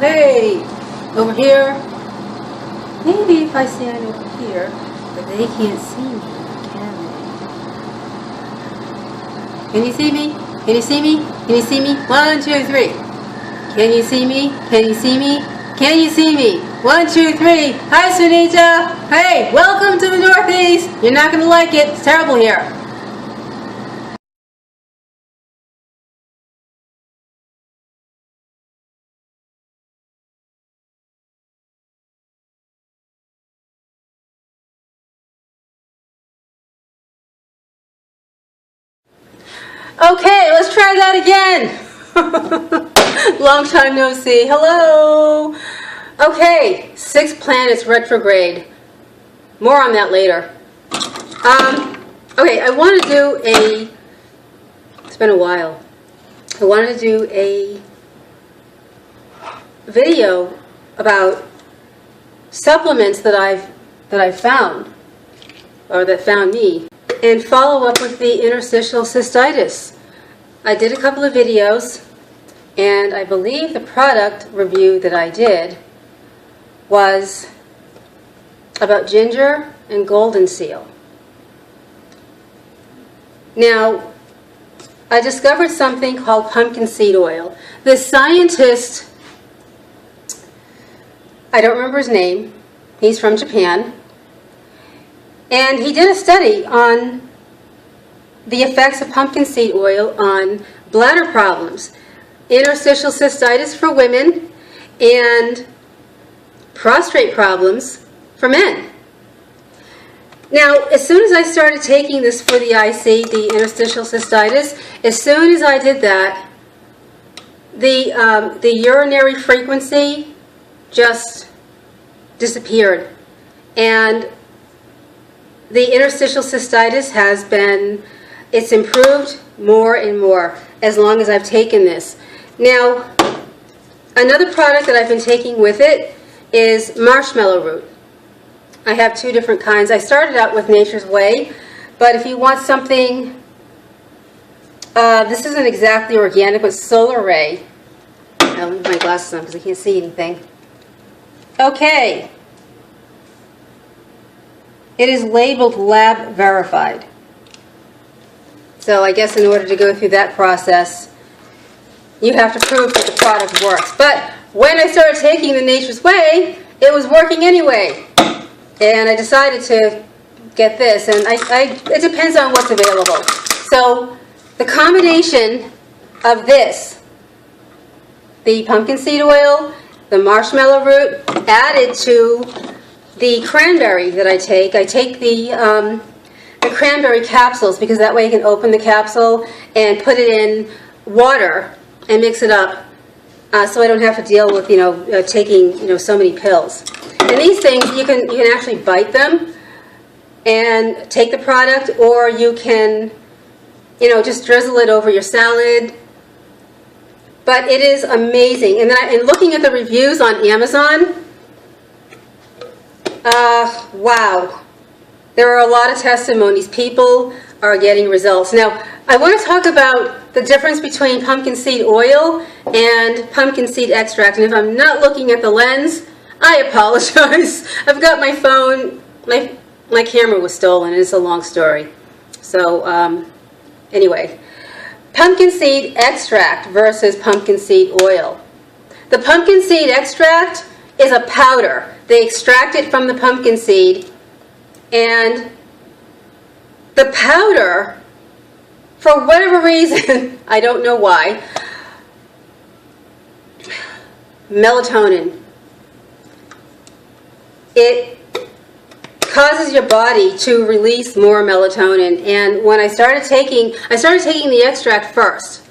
Hey, over here. Maybe if I stand over here, but they can't see me, can they? Can you see me? Can you see me? Can you see me? 1, 2, 3. Can you see me? Can you see me? Can you see me? 1, 2, 3. Hi, Sunita. Hey, welcome to the Northeast. You're not going to like it. It's terrible here. Okay, let's try that again. Long time no see. Hello. Okay, 6 planets retrograde. More on that later. Okay, I want to do it's been a while. I wanted to do a video about supplements that I've found, or that found me, and follow up with the interstitial cystitis. I did a couple of videos, and I believe the product review that I did was about ginger and golden seal. Now, I discovered something called pumpkin seed oil. The scientist, I don't remember his name, he's from Japan, and he did a study on the effects of pumpkin seed oil on bladder problems, interstitial cystitis for women, and prostate problems for men. Now, as soon as I started taking this for the IC, the interstitial cystitis, as soon as I did that, the urinary frequency just disappeared, and the interstitial cystitis it's improved more and more as long as I've taken this. Now, another product that I've been taking with it is marshmallow root. I have 2 different kinds. I started out with Nature's Way, but if you want something, this isn't exactly organic, but Solar Ray. I'll leave my glasses on because I can't see anything. Okay. It is labeled lab verified. So I guess in order to go through that process, you have to prove that the product works. But when I started taking the Nature's Way, it was working anyway. And I decided to get this, and it depends on what's available. So the combination of this, the pumpkin seed oil, the marshmallow root, added to the cranberry that I take the cranberry capsules, because that way I can open the capsule and put it in water and mix it up, so I don't have to deal with taking so many pills. And these things you can actually bite them and take the product, or you can just drizzle it over your salad. But it is amazing. And then in looking at the reviews on Amazon, wow. There are a lot of testimonies. People are getting results. Now, I want to talk about the difference between pumpkin seed oil and pumpkin seed extract. And if I'm not looking at the lens, I apologize. I've got my phone. My camera was stolen, and it's a long story. So, anyway. Pumpkin seed extract versus pumpkin seed oil. The pumpkin seed extract is a powder. They extract it from the pumpkin seed, and the powder, for whatever reason, I don't know why, melatonin. It causes your body to release more melatonin. And when I started taking the extract first.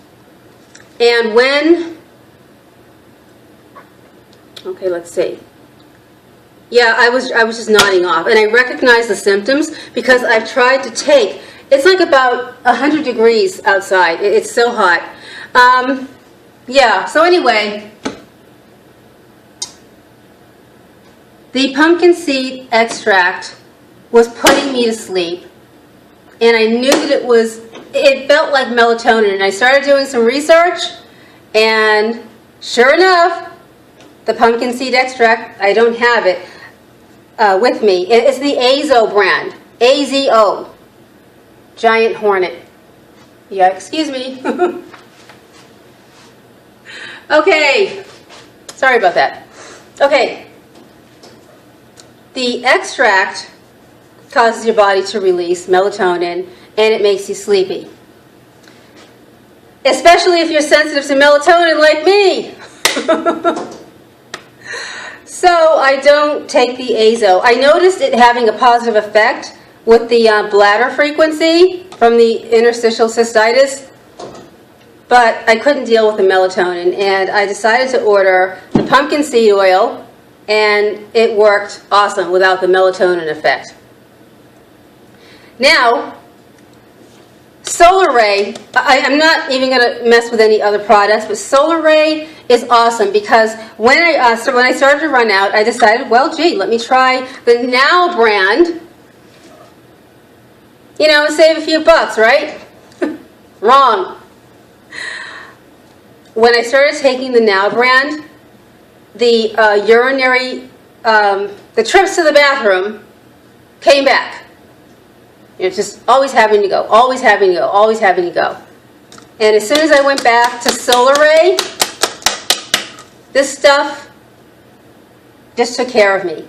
And okay, let's see. Yeah, I was just nodding off, and I recognized the symptoms because I've tried to take. It's like about 100 degrees outside. It's so hot. Yeah. So anyway, the pumpkin seed extract was putting me to sleep, and I knew that it felt like melatonin. And I started doing some research, and sure enough, the pumpkin seed extract. I don't have it with me. It's the Azo brand. AZO. Giant Hornet. Yeah, excuse me. Okay. Sorry about that. Okay. The extract causes your body to release melatonin, and it makes you sleepy. Especially if you're sensitive to melatonin like me. So I don't take the Azo. I noticed it having a positive effect with the bladder frequency from the interstitial cystitis, but I couldn't deal with the melatonin, and I decided to order the pumpkin seed oil, and it worked awesome without the melatonin effect. Now, Solar Ray, I'm not even going to mess with any other products, but Solar Ray is awesome because when I started to run out, I decided, well, gee, let me try the Now brand, you know, and save a few bucks, right? Wrong. When I started taking the Now brand, the urinary, the trips to the bathroom came back. You're just always having to go, always having to go, always having to go. And as soon as I went back to Solar Ray, this stuff just took care of me.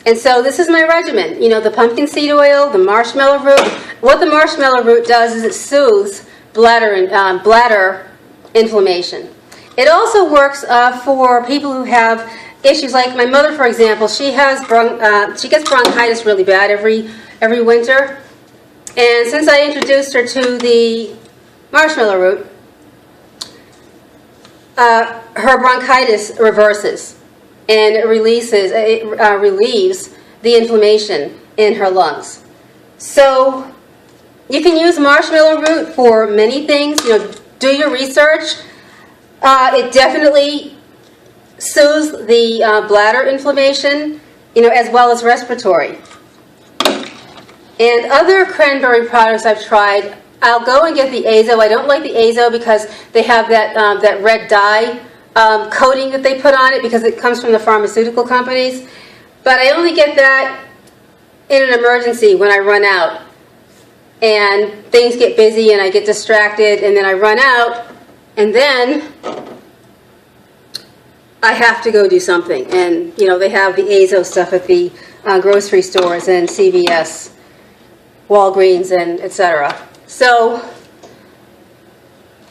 And so this is my regimen. You know, the pumpkin seed oil, the marshmallow root. What the marshmallow root does is it soothes bladder inflammation. It also works for people who have issues like my mother, for example. She has she gets bronchitis really bad every winter. And since I introduced her to the marshmallow root, her bronchitis reverses, and it relieves the inflammation in her lungs. So you can use marshmallow root for many things. You know, do your research. It definitely soothes the bladder inflammation, you know, as well as respiratory. And other cranberry products I've tried, I'll go and get the Azo. I don't like the Azo because they have that red dye coating that they put on it because it comes from the pharmaceutical companies. But I only get that in an emergency when I run out. And things get busy and I get distracted and then I run out and then I have to go do something. And, you know, they have the Azo stuff at the grocery stores and CVS, Walgreens, and etc. So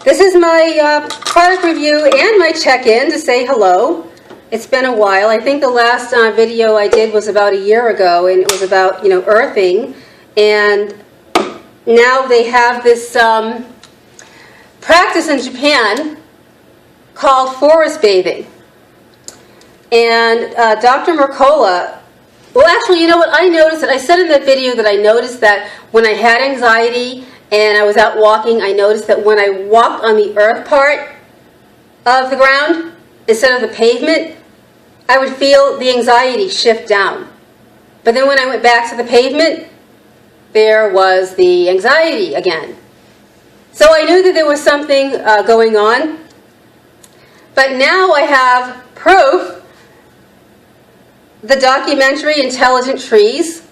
this is my product review and my check-in to say hello. It's been a while. I think the last video I did was about a year ago, and it was about, you know, earthing. And now they have this practice in Japan called forest bathing. And Dr. Mercola, well, actually, you know what? I noticed that I said in that video that I noticed that when I had anxiety and I was out walking, I noticed that when I walked on the earth part of the ground instead of the pavement, I would feel the anxiety shift down. But then when I went back to the pavement, there was the anxiety again. So I knew that there was something going on. But now I have proof. The documentary Intelligent Trees.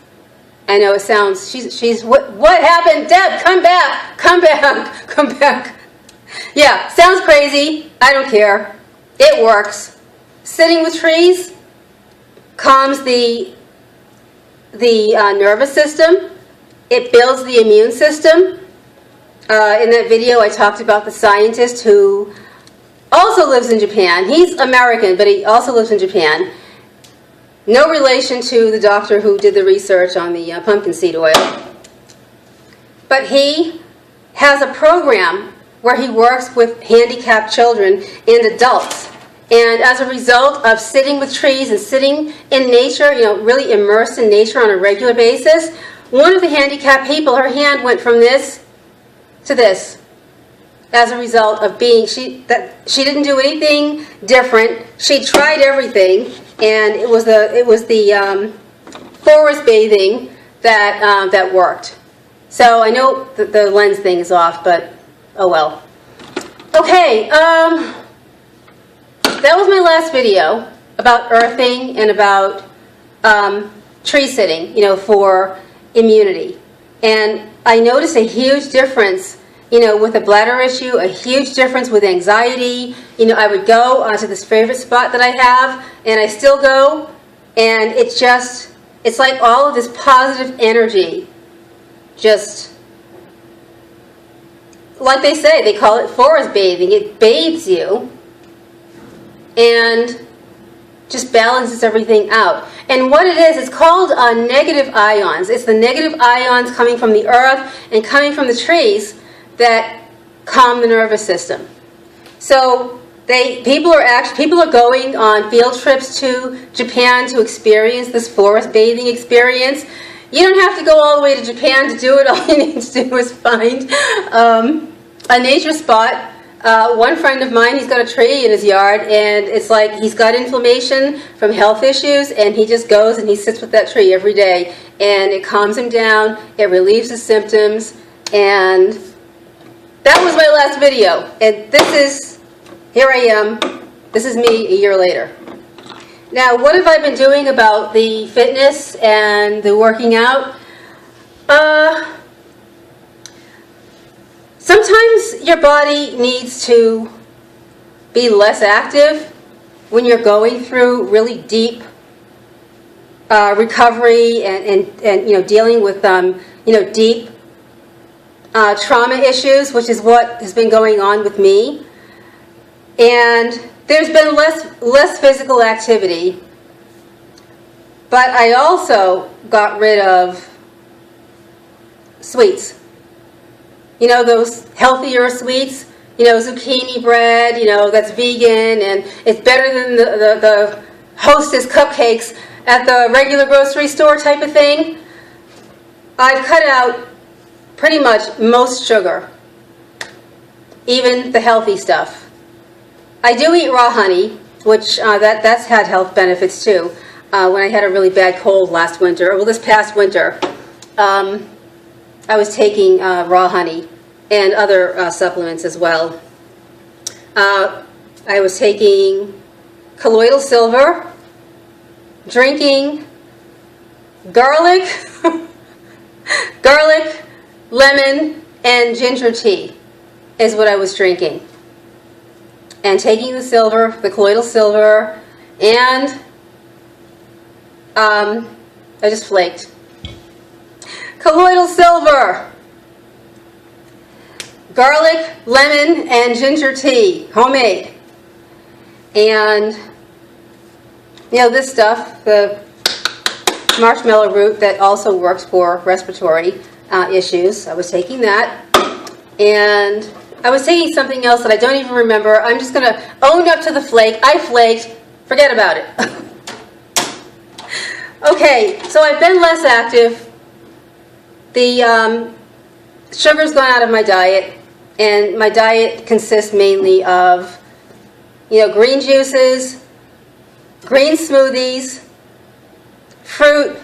I know it sounds, she's what happened? Deb, come back, come back, come back. Yeah, sounds crazy. I don't care. It works. Sitting with trees calms the nervous system. It builds the immune system. In that video I talked about the scientist who also lives in Japan. He's American, but he also lives in Japan. No relation to the doctor who did the research on the pumpkin seed oil. But he has a program where he works with handicapped children and adults. And as a result of sitting with trees and sitting in nature, you know, really immersed in nature on a regular basis, one of the handicapped people, her hand went from this to this. As a result of being, she didn't do anything different. She tried everything, and it was the forest bathing that worked. So I know that the lens thing is off, but oh well. Okay. that was my last video about earthing and about tree sitting, for immunity. And I noticed a huge difference, with a bladder issue, a huge difference with anxiety. I would go to this favorite spot that I have, and I still go, and it's like all of this positive energy, just, like they say, they call it forest bathing. It bathes you and just balances everything out. And what it is, it's called negative ions. It's the negative ions coming from the earth and coming from the trees that calm the nervous system. So people are going on field trips to Japan to experience this forest bathing experience. You don't have to go all the way to Japan to do it. All you need to do is find a nature spot. One friend of mine, he's got a tree in his yard, and it's like he's got inflammation from health issues, and he just goes and he sits with that tree every day, and it calms him down, it relieves the symptoms, and that was my last video. And here I am, this is me a year later. Now, what have I been doing about the fitness and the working out? Sometimes your body needs to be less active when you're going through really deep recovery and dealing with deep trauma issues, which is what has been going on with me. And there's been less physical activity, but I also got rid of sweets. Those healthier sweets, zucchini bread, that's vegan, and it's better than the Hostess cupcakes at the regular grocery store type of thing. I've cut out pretty much most sugar, even the healthy stuff. I do eat raw honey, which that's had health benefits too. When I had a really bad cold this past winter, I was taking raw honey and other supplements as well. I was taking colloidal silver, drinking garlic, lemon, and ginger tea is what I was drinking. And taking the colloidal silver, and I just flaked. Colloidal silver, garlic, lemon, and ginger tea, homemade. And, this stuff, the marshmallow root that also works for respiratory issues, I was taking that. And I was taking something else that I don't even remember. I'm just going to own up to the flake. I flaked. Forget about it. Okay, so I've been less active. The sugar's gone out of my diet, and my diet consists mainly of, green juices, green smoothies, fruit,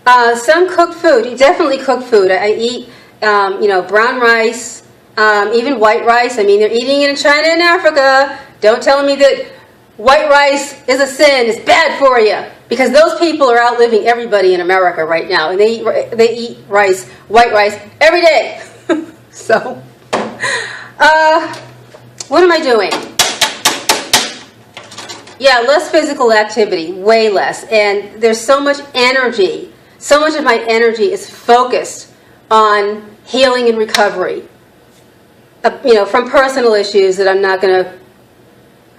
some cooked food, definitely cooked food. I eat, brown rice, even white rice. I mean, they're eating it in China and Africa. Don't tell me that white rice is a sin, it's bad for you. Because those people are outliving everybody in America right now. And they eat rice, white rice, every day. So, what am I doing? Yeah, less physical activity, way less. And there's so much energy. So much of my energy is focused on healing and recovery. From personal issues that I'm not going to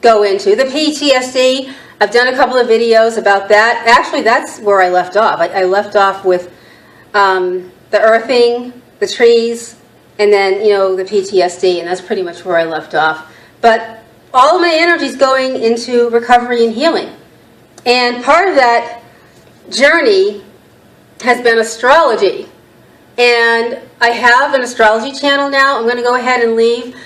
go into. The PTSD, I've done a couple of videos about that. Actually, that's where I left off. I left off with the earthing, the trees, and then, the PTSD, and that's pretty much where I left off. But all of my energy is going into recovery and healing. And part of that journey has been astrology. And I have an astrology channel now. I'm going to go ahead and leave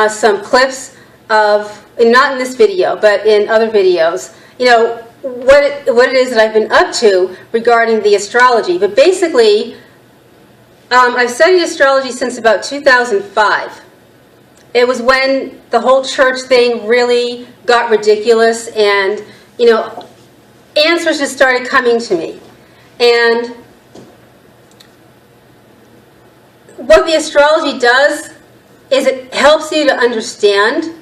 some clips of, not in this video, but in other videos, what it is that I've been up to regarding the astrology. But basically, I've studied astrology since about 2005. it was when the whole church thing really got ridiculous, and, you know, answers just started coming to me. And what the astrology does is it helps you to understand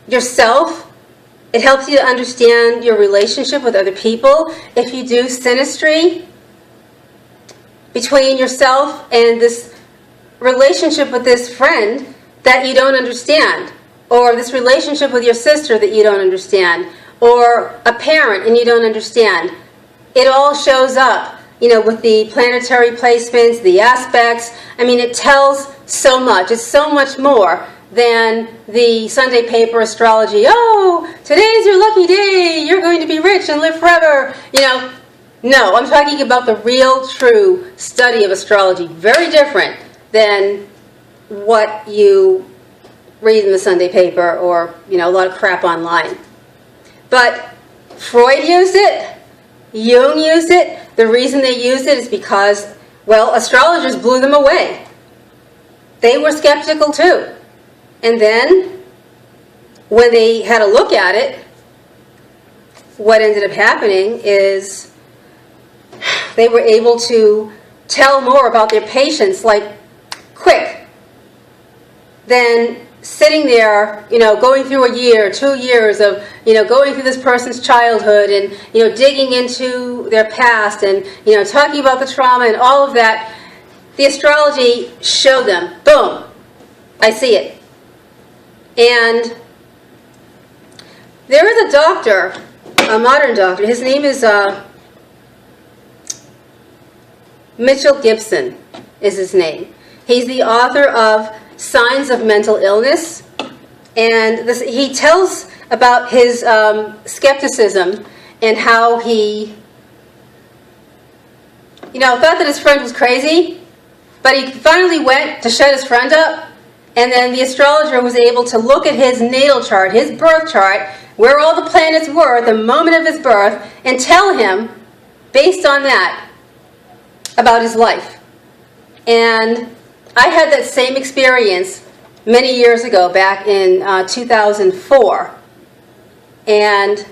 yourself. It helps you to understand your relationship with other people. If you do synastry between yourself and this relationship with this friend that you don't understand, or this relationship with your sister that you don't understand, or a parent and you don't understand, it all shows up, you know, with the planetary placements, the aspects. I mean, it tells so much. It's so much more than the Sunday paper astrology. Oh, today's your lucky day. You're going to be rich and live forever. You know, no, I'm talking about the real, true study of astrology. Very different than what you read in the Sunday paper, or, you know, a lot of crap online. But Freud used it. Jung used it. The reason they used it is because, well, astrologers blew them away. They were skeptical too. And then, when they had a look at it, what ended up happening is they were able to tell more about their patients, like, quick, than sitting there, you know, going through a year, 2 years of, you know, going through this person's childhood and, you know, digging into their past and, you know, talking about the trauma and all of that. The astrology showed them, boom, I see it. And there is a doctor, a modern doctor, his name is Mitchell Gibson is his name. He's the author of Signs of Mental Illness, and he tells about his skepticism and how he, you know, thought that his friend was crazy, but he finally went to shut his friend up, and then the astrologer was able to look at his natal chart, his birth chart, where all the planets were at the moment of his birth, and tell him, based on that, about his life. And I had that same experience many years ago, back in 2004, and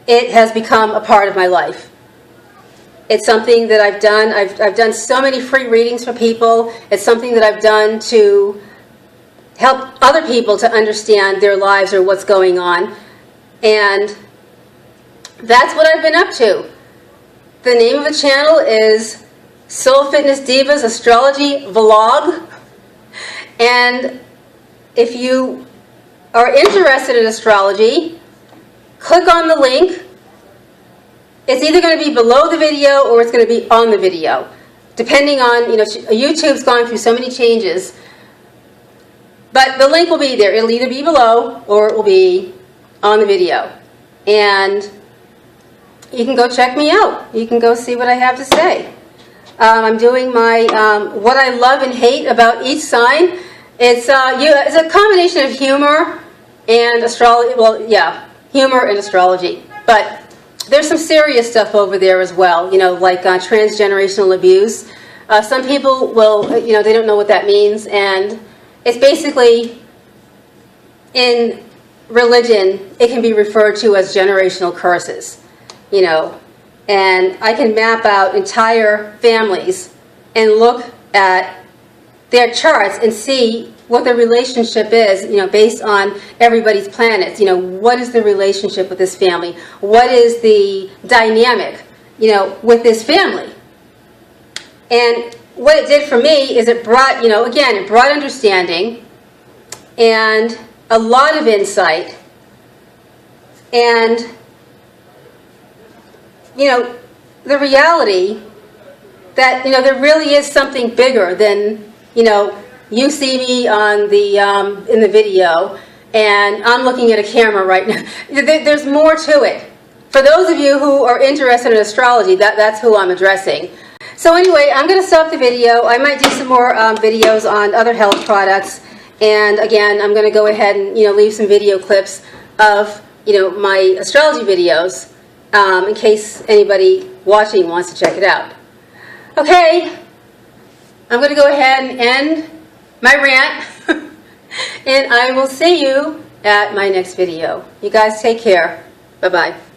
it has become a part of my life. It's something that I've done. I've done so many free readings for people. It's something that I've done to help other people to understand their lives or what's going on, and that's what I've been up to. The name of the channel is SoulFitnessDiva's Astrology Vlog, and if you are interested in astrology, click on the link. It's either going to be below the video or it's going to be on the video, depending on, you know, YouTube's gone through so many changes, but the link will be there. It'll either be below or it will be on the video, and you can go check me out. You can go see what I have to say. I'm doing my what I love and hate about each sign. It's a combination of humor and astrology. Well, yeah, humor and astrology. But there's some serious stuff over there as well. You know, like transgenerational abuse. Some people will, you know, they don't know what that means, and it's basically, in religion, it can be referred to as generational curses. You know, and I can map out entire families and look at their charts and see what the relationship is, you know, based on everybody's planets. You know, what is the relationship with this family? What is the dynamic, you know, with this family? And what it did for me is it brought, you know, again, it brought understanding and a lot of insight, and you know, the reality that, you know, there really is something bigger than, you know, you see me on the in the video and I'm looking at a camera right now. There's more to it. For those of you who are interested in astrology, that's who I'm addressing. So anyway, I'm going to stop the video. I might do some more videos on other health products, and again, I'm going to go ahead and, you know, leave some video clips of, you know, my astrology videos. In case anybody watching wants to check it out. Okay, I'm going to go ahead and end my rant. And I will see you at my next video. You guys take care. Bye-bye.